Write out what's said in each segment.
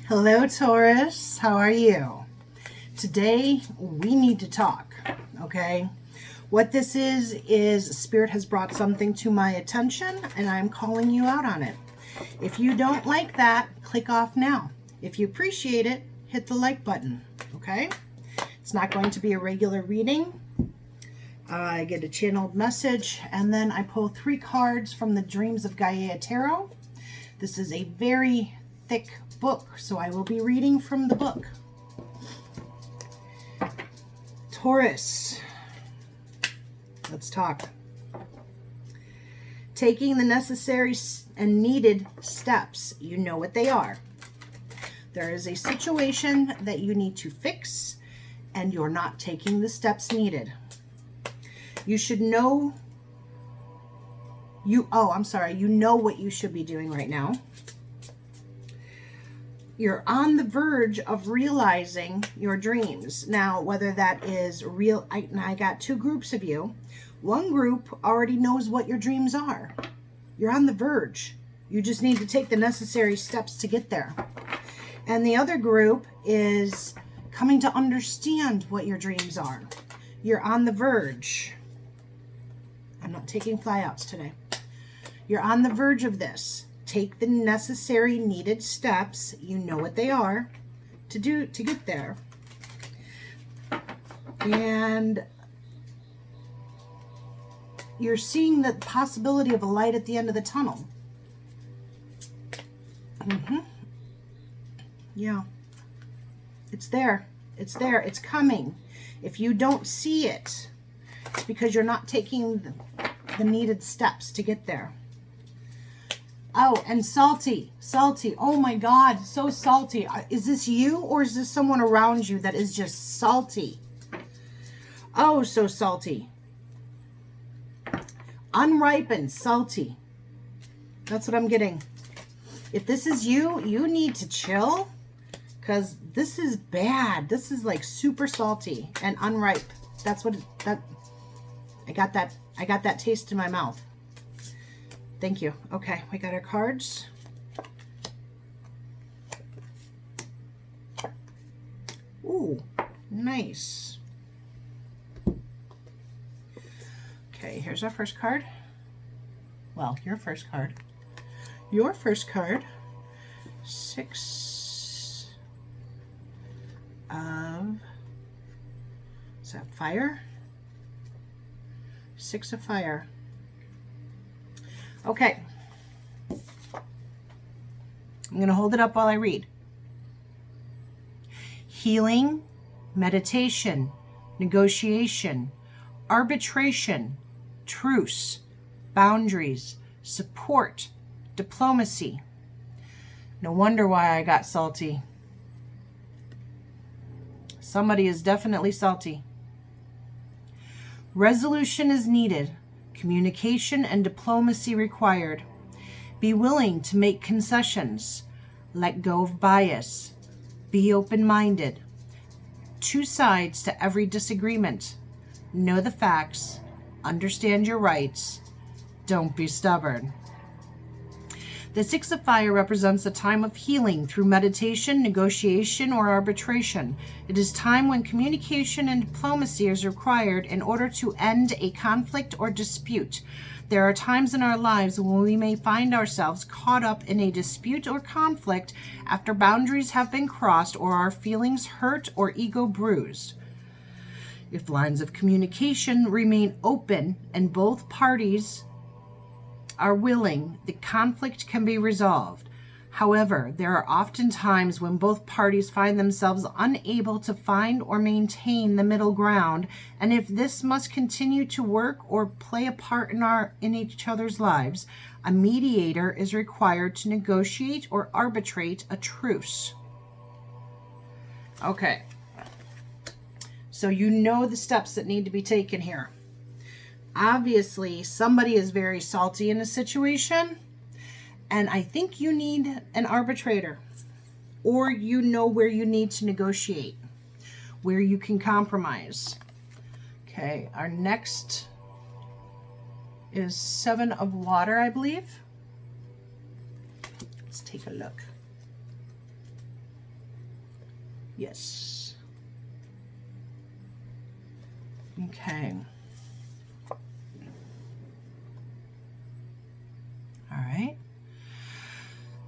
Hello, Taurus. How are you? Today, we need to talk, okay? What this is Spirit has brought something to my attention, and I'm calling you out on it. If you don't like that, click off now. If you appreciate it, hit the like button, okay? It's not going to be a regular reading. I get a channeled message, and then I pull 3 cards from the Dreams of Gaia Tarot. This is a very thick book, so I will be reading from the book. Taurus, let's talk. Taking the necessary and needed steps. You know what they are. There is a situation that you need to fix, and you're not taking the steps needed. You should know you know what you should be doing right now. You're on the verge of realizing your dreams. Now, whether that is real, I got 2 groups of you. One group already knows what your dreams are. You're on the verge. You just need to take the necessary steps to get there. And the other group is coming to understand what your dreams are. You're on the verge. I'm not taking flyouts today. You're on the verge of this. Take the necessary needed steps. You know what they are to get there. And you're seeing the possibility of a light at the end of the tunnel. Yeah. It's there. It's there. It's coming. If you don't see it, it's because you're not taking the needed steps to get there. Oh, and salty. Salty. Oh my God, so salty. Is this you, or is this someone around you that is just salty? Oh, so salty. Unripened, salty. That's what I'm getting. If this is you, you need to chill, because this is bad. This is like super salty and unripe. That's what I got that taste in my mouth. Thank you. Okay, we got our cards. Ooh, nice. Okay, here's our first card. Well, your first card. Your first card. 6 of... Is that fire? 6 of fire. Okay. I'm going to hold it up while I read. Healing, meditation, negotiation, arbitration, truce, boundaries, support, diplomacy. No wonder why I got salty. Somebody is definitely salty. Resolution is needed. Communication and diplomacy required. Be willing to make concessions. Let go of bias. Be open-minded. 2 sides to every disagreement. Know the facts. Understand your rights. Don't be stubborn. The 6 of fire represents a time of healing through meditation, negotiation, or arbitration. It is time when communication and diplomacy is required in order to end a conflict or dispute. There are times in our lives when we may find ourselves caught up in a dispute or conflict after boundaries have been crossed or our feelings hurt or ego bruised. If lines of communication remain open and both parties are willing, the conflict can be resolved. However, there are often times when both parties find themselves unable to find or maintain the middle ground, and if this must continue to work or play a part in each other's lives, a mediator is required to negotiate or arbitrate a truce. Okay. So you know the steps that need to be taken here. Obviously, somebody is very salty in a situation, and I think you need an arbitrator, or you know where you need to negotiate, where you can compromise. Okay, our next is 7 of water, I believe. Let's take a look. Yes. Okay. All right.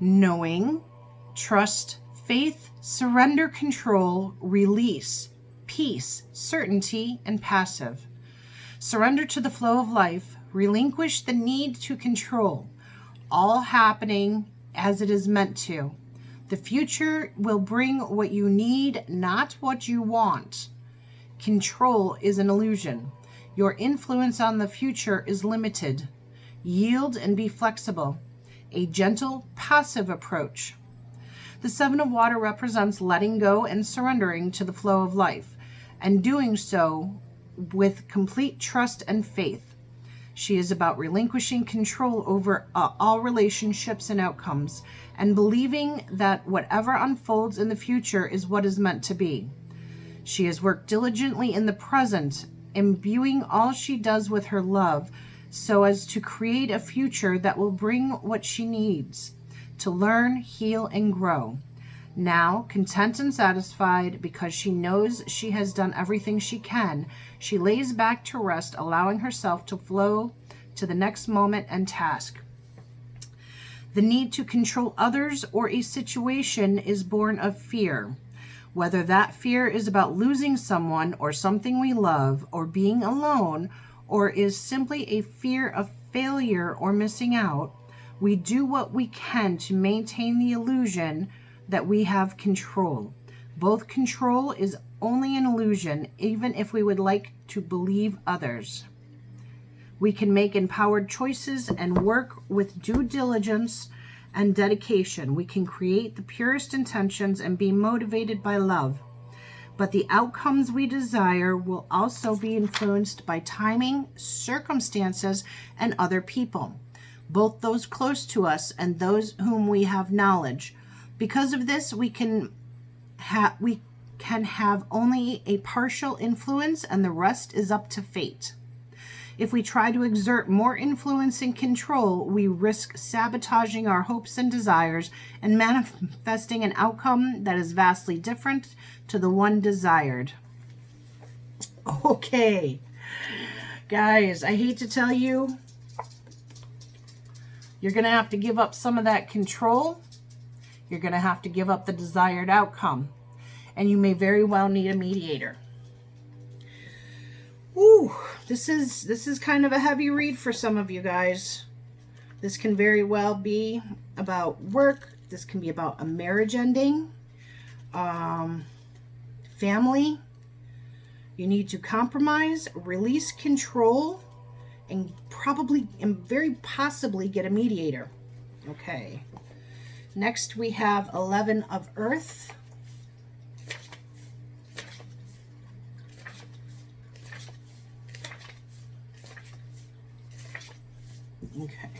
Knowing, trust, faith, surrender, control, release, peace, certainty, and passive. Surrender to the flow of life. Relinquish the need to control. All happening as it is meant to. The future will bring what you need, not what you want. Control is an illusion. Your influence on the future is limited. Yield and be flexible. A gentle, passive approach. The Seven of Water represents letting go and surrendering to the flow of life, and doing so with complete trust and faith. She is about relinquishing control over all relationships and outcomes, and believing that whatever unfolds in the future is what is meant to be. She has worked diligently in the present, imbuing all she does with her love, so as to create a future that will bring what she needs to learn, heal, and grow. Now, content and satisfied because she knows she has done everything she can, she lays back to rest, allowing herself to flow to the next moment and task. The need to control others or a situation is born of fear. Whether that fear is about losing someone or something we love, or being alone, or is simply a fear of failure or missing out, we do what we can to maintain the illusion that we have control. Both control is only an illusion, even if we would like to believe others. We can make empowered choices and work with due diligence and dedication. We can create the purest intentions and be motivated by love. But the outcomes we desire will also be influenced by timing, circumstances, and other people, both those close to us and those whom we have knowledge. Because of this, we can have only a partial influence, and the rest is up to fate. If we try to exert more influence and control, we risk sabotaging our hopes and desires and manifesting an outcome that is vastly different to the one desired. Okay, guys, I hate to tell you, you're going to have to give up some of that control. You're going to have to give up the desired outcome. And you may very well need a mediator. Ooh, this is kind of a heavy read for some of you guys. This can very well be about work. This can be about a marriage ending, family. You need to compromise, release control, and very possibly get a mediator. Okay. Next we have 11 of Earth. Okay.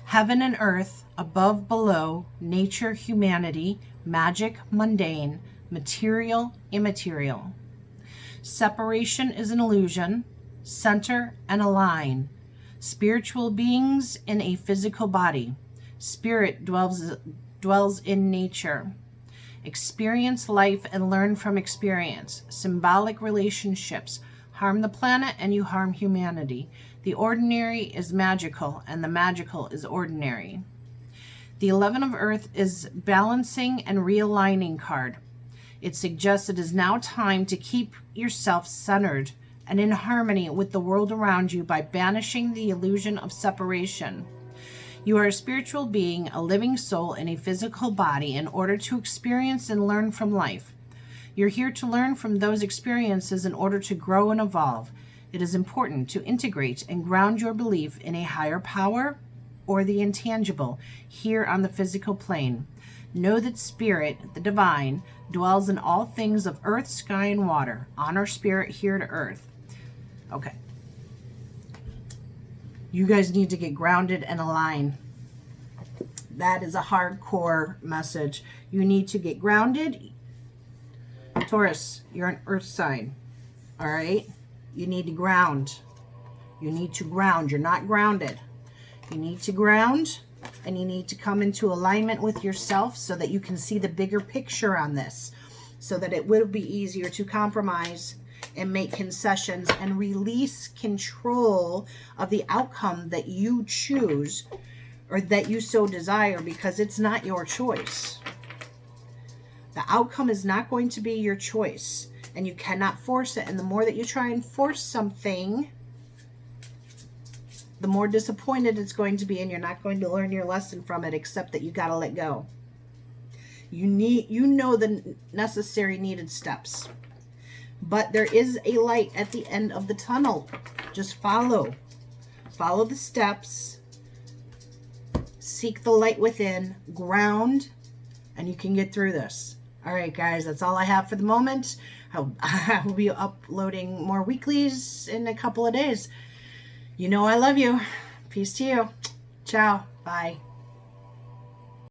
Heaven and earth, above, below, nature, humanity, magic, mundane, material, immaterial. Separation is an illusion. Center and align. Spiritual beings in a physical body. Spirit dwells in nature. Experience life and learn from experience. Symbolic relationships. Harm the planet and you harm humanity. The ordinary is magical and the magical is ordinary. The 11 of Earth is balancing and realigning card. It suggests it is now time to keep yourself centered and in harmony with the world around you by banishing the illusion of separation. You are a spiritual being, a living soul in a physical body in order to experience and learn from life. You're here to learn from those experiences in order to grow and evolve. It is important to integrate and ground your belief in a higher power or the intangible here on the physical plane. Know that Spirit, the divine, dwells in all things of earth, sky, and water. Honor Spirit here to earth. Okay. You guys need to get grounded and aligned. That is a hardcore message. You need to get grounded. Taurus, you're an earth sign. All right? You need to ground. You need to ground. You're not grounded. You need to ground. and you need to come into alignment with yourself so that you can see the bigger picture on this, so that it will be easier to compromise and make concessions and release control of the outcome that you choose or that you so desire, because it's not your choice. The outcome is not going to be your choice, and you cannot force it. And the more that you try and force something, the more disappointed it's going to be, and you're not going to learn your lesson from it, except that you got to let go. You know the necessary needed steps. But there is a light at the end of the tunnel. Just follow the steps, seek the light within, ground, and you can get through this. All right, guys, that's all I have for the moment. I will be uploading more weeklies in a couple of days. You know I love you. Peace to you. Ciao. Bye.